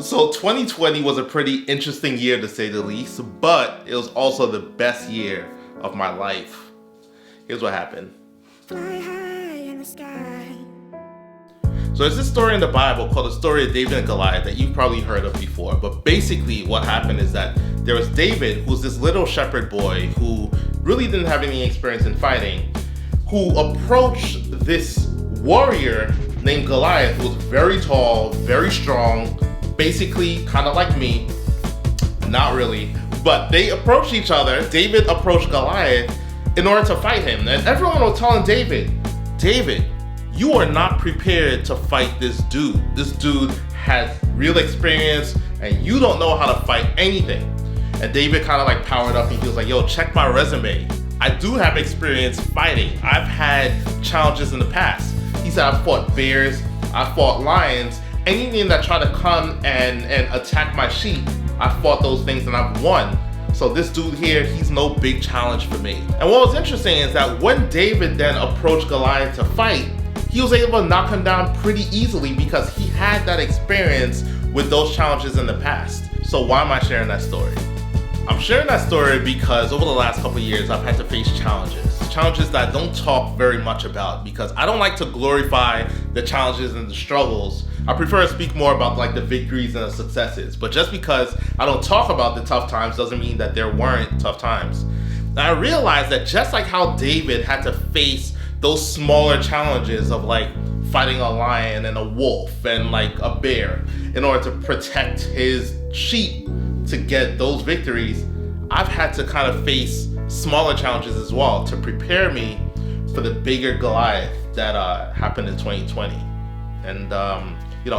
So 2020 was a pretty interesting year to say the least, but it was also the best year of my life. Here's what happened. Fly high in the sky. So there's this story in the Bible called the story of David and Goliath that you've probably heard of before. But basically what happened is that there was David, who's this little shepherd boy who really didn't have any experience in fighting, who approached this warrior named Goliath, who was very tall, very strong, basically kind of like me. Not really, but they approached each other. David approached Goliath in order to fight him. And everyone was telling David, you are not prepared to fight this dude. This dude has real experience and you don't know how to fight anything. And David kind of like powered up and he was like, yo, check my resume. I do have experience fighting. I've had challenges in the past. He said, I've fought bears, I fought lions, anything that tried to come and attack my sheep, I fought those things and I've won. So this dude here, he's no big challenge for me. And what was interesting is that when David then approached Goliath to fight, he was able to knock him down pretty easily because he had that experience with those challenges in the past. So why am I sharing that story? I'm sharing that story because over the last couple of years, I've had to face challenges that I don't talk very much about because I don't like to glorify the challenges and the struggles. I prefer to speak more about like the victories and the successes. But just because I don't talk about the tough times doesn't mean that there weren't tough times. And I realized that just like how David had to face those smaller challenges of like fighting a lion and a wolf and like a bear in order to protect his sheep to get those victories, I've had to kind of face smaller challenges as well to prepare me for the bigger Goliath that happened in 2020. And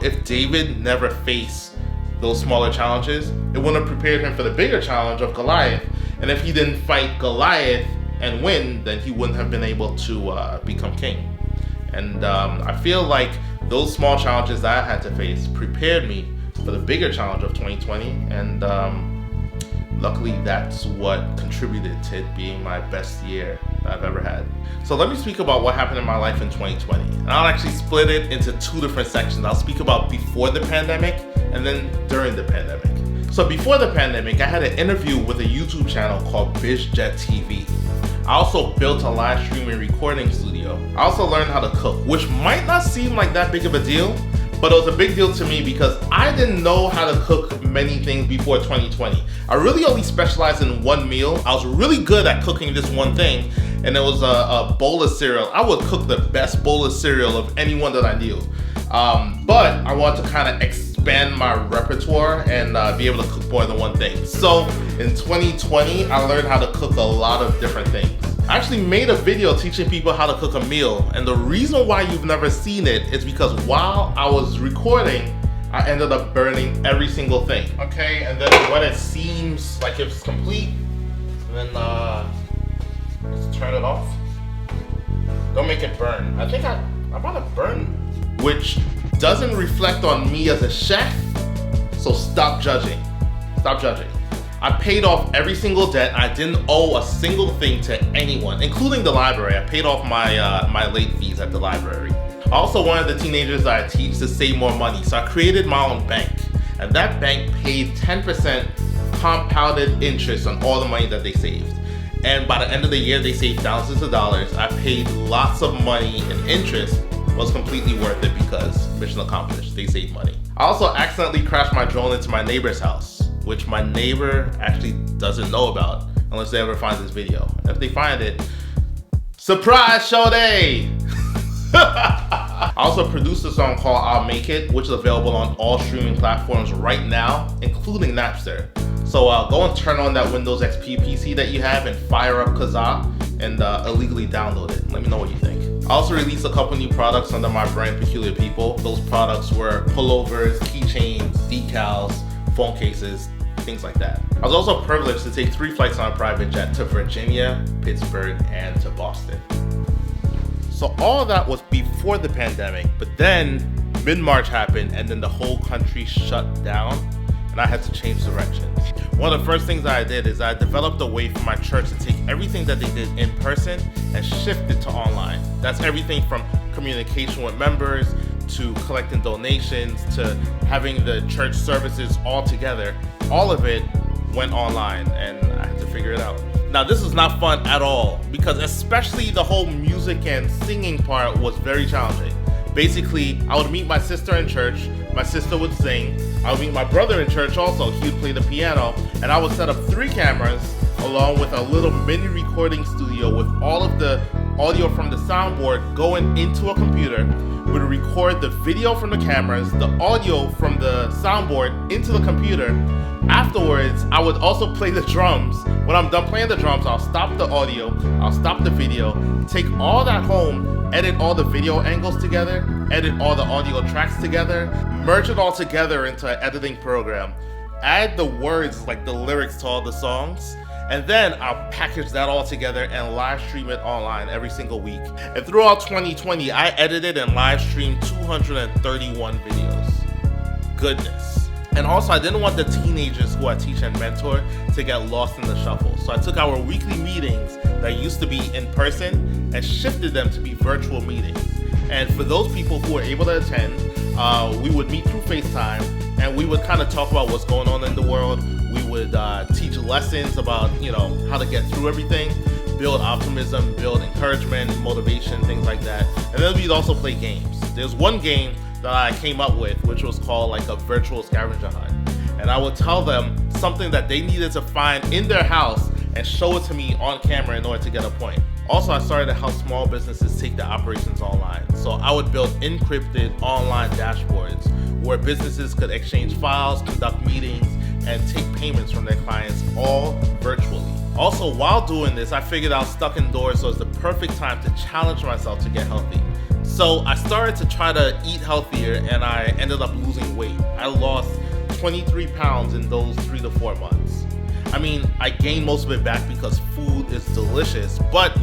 if David never faced those smaller challenges, it wouldn't have prepared him for the bigger challenge of Goliath. And if he didn't fight Goliath and win, then he wouldn't have been able to become king. And I feel like those small challenges that I had to face prepared me for the bigger challenge of 2020. And luckily, that's what contributed to it being my best year that I've ever had. So let me speak about what happened in my life in 2020. And I'll actually split it into two different sections. I'll speak about before the pandemic and then during the pandemic. So before the pandemic, I had an interview with a YouTube channel called BizJet TV. I also built a live streaming recording studio. I also learned how to cook, which might not seem like that big of a deal, but it was a big deal to me because I didn't know how to cook many things before 2020. I really only specialized in one meal. I was really good at cooking this one thing, and it was a bowl of cereal. I would cook the best bowl of cereal of anyone that I knew. But I wanted to kind of expand my repertoire and be able to cook more than one thing. So in 2020, I learned how to cook a lot of different things. I actually made a video teaching people how to cook a meal, and the reason why you've never seen it is because while I was recording, I ended up burning every single thing. Okay, and then when it seems like it's complete, then let's turn it off. Don't make it burn. I think I'm about to burn, which doesn't reflect on me as a chef, so stop judging. Stop judging. I paid off every single debt. I didn't owe a single thing to anyone, including the library. I paid off my late fees at the library. I also wanted the teenagers that I teach to save more money, so I created my own bank. And that bank paid 10% compounded interest on all the money that they saved. And by the end of the year, they saved thousands of dollars. I paid lots of money in interest. It was completely worth it because mission accomplished. They saved money. I also accidentally crashed my drone into my neighbor's house, which my neighbor actually doesn't know about unless they ever find this video. If they find it, surprise show day! I also produced a song called I'll Make It, which is available on all streaming platforms right now, including Napster. So go and turn on that Windows XP PC that you have and fire up Kazaa and illegally download it. Let me know what you think. I also released a couple new products under my brand Peculiar People. Those products were pullovers, keychains, decals, phone cases, things like that. I was also privileged to take 3 flights on a private jet to Virginia, Pittsburgh, and to Boston. So all of that was before the pandemic, but then mid-March happened and then the whole country shut down and I had to change directions. One of the first things that I did is I developed a way for my church to take everything that they did in person and shift it to online. That's everything from communication with members to collecting donations to having the church services all together, all of it went online and I had to figure it out. Now this is not fun at all because especially the whole music and singing part was very challenging. Basically, I would meet my sister in church, my sister would sing, I would meet my brother in church also, he would play the piano, and I would set up 3 cameras along with a little mini recording studio with all of the audio from the soundboard going into a computer. Would record the video from the cameras, the audio from the soundboard into the computer. Afterwards, I would also play the drums. When I'm done playing the drums, I'll stop the audio, I'll stop the video, take all that home, edit all the video angles together, edit all the audio tracks together, merge it all together into an editing program, add the words, like the lyrics to all the songs, and then I'll package that all together and live stream it online every single week. And throughout 2020, I edited and live streamed 231 videos. Goodness. And also, I didn't want the teenagers who I teach and mentor to get lost in the shuffle. So I took our weekly meetings that used to be in person and shifted them to be virtual meetings. And for those people who were able to attend, we would meet through FaceTime and we would kind of talk about what's going on in the world. We would teach lessons about, how to get through everything, build optimism, build encouragement, motivation, things like that. And then we'd also play games. There's one game that I came up with, which was called like a virtual scavenger hunt. And I would tell them something that they needed to find in their house and show it to me on camera in order to get a point. Also, I started to help small businesses take their operations online. So I would build encrypted online dashboards where businesses could exchange files, conduct meetings, and take payments from their clients all virtually. Also, while doing this, I figured out stuck indoors was the perfect time to challenge myself to get healthy. So I started to try to eat healthier and I ended up losing weight. I lost 23 pounds in those 3 to 4 months. I mean, I gained most of it back because food is delicious, but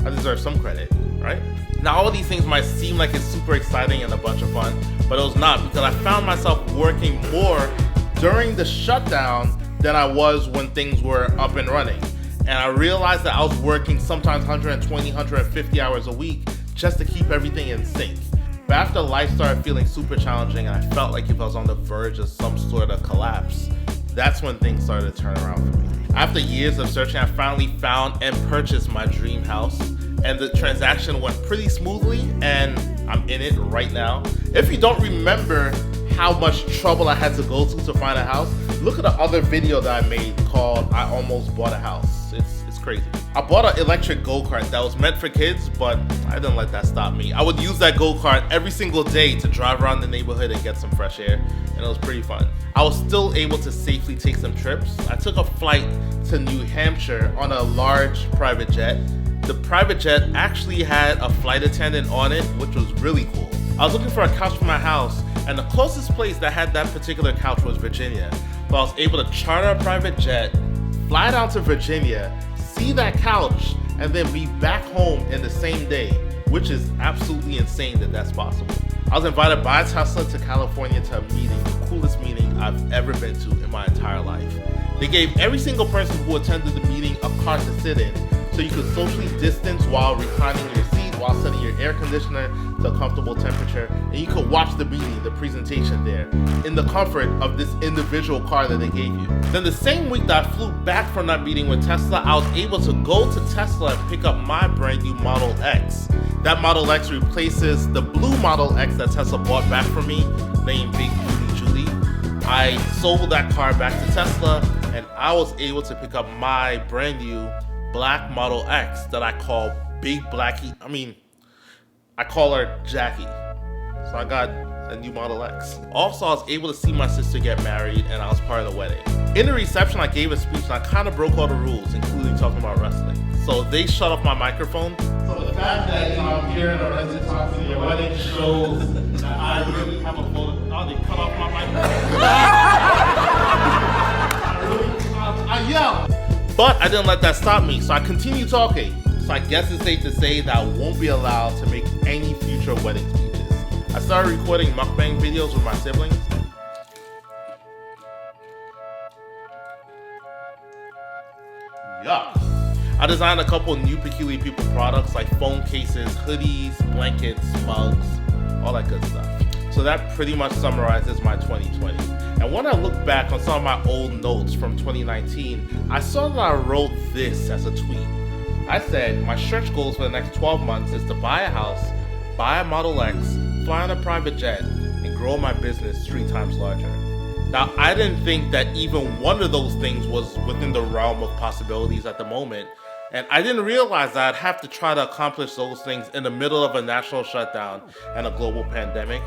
I deserve some credit, right? Now, all of these things might seem like it's super exciting and a bunch of fun, but it was not, because I found myself working more during the shutdown than I was when things were up and running. And I realized that I was working sometimes 120, 150 hours a week just to keep everything in sync. But after life started feeling super challenging and I felt like if I was on the verge of some sort of collapse, that's when things started to turn around for me. After years of searching, I finally found and purchased my dream house, and the transaction went pretty smoothly and I'm in it right now. If you don't remember how much trouble I had to go to find a house, look at the other video that I made called I Almost Bought a House. It's crazy. I bought an electric go-kart that was meant for kids, but I didn't let that stop me. I would use that go-kart every single day to drive around the neighborhood and get some fresh air, and it was pretty fun. I was still able to safely take some trips. I took a flight to New Hampshire on a large private jet. The private jet actually had a flight attendant on it, which was really cool. I was looking for a couch for my house, and the closest place that had that particular couch was Virginia. So I was able to charter a private jet, fly down to Virginia, see that couch, and then be back home in the same day, which is absolutely insane that that's possible. I was invited by Tesla to California to a meeting, the coolest meeting I've ever been to in my entire life. They gave every single person who attended the meeting a car to sit in, so you could socially distance while reclining your seat, while setting your air conditioner to a comfortable temperature, and you could watch the meeting, the presentation there, in the comfort of this individual car that they gave you. Then the same week that I flew back from that meeting with Tesla, I was able to go to Tesla and pick up my brand new Model X. That Model X replaces the blue Model X that Tesla bought back for me, named Big Beauty Julie. I sold that car back to Tesla, and I was able to pick up my brand new black Model X that I call Big Blackie. I call her Jackie. So I got a new Model X. Also, I was able to see my sister get married, and I was part of the wedding. In the reception, I gave a speech, and I kind of broke all the rules, including talking about wrestling. So they shut off my microphone. So the fact that I'm here and I'm to talk to your wedding shows that I really have a photo. Oh, they cut off my microphone. I yelled. But I didn't let that stop me, so I continued talking. So I guess it's safe to say that I won't be allowed to make any future wedding speeches. I started recording mukbang videos with my siblings. Yuck. I designed a couple new Peculiar People products like phone cases, hoodies, blankets, mugs, all that good stuff. So that pretty much summarizes my 2020. And when I look back on some of my old notes from 2019, I saw that I wrote this as a tweet. I said, my stretch goals for the next 12 months is to buy a house, buy a Model X, fly on a private jet, and grow my business 3 times larger. Now, I didn't think that even one of those things was within the realm of possibilities at the moment, and I didn't realize that I'd have to try to accomplish those things in the middle of a national shutdown and a global pandemic.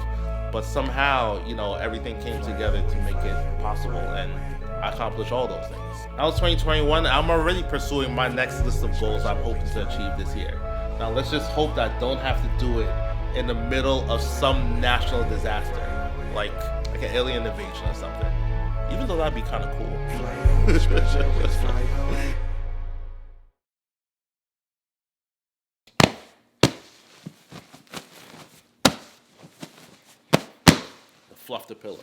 But somehow, everything came together to make it possible, and I accomplished all those things. Now it's 2021, I'm already pursuing my next list of goals I'm hoping to achieve this year. Now let's just hope that I don't have to do it in the middle of some national disaster, like an alien invasion or something. Even though that'd be kind of cool. Fluff the pillow.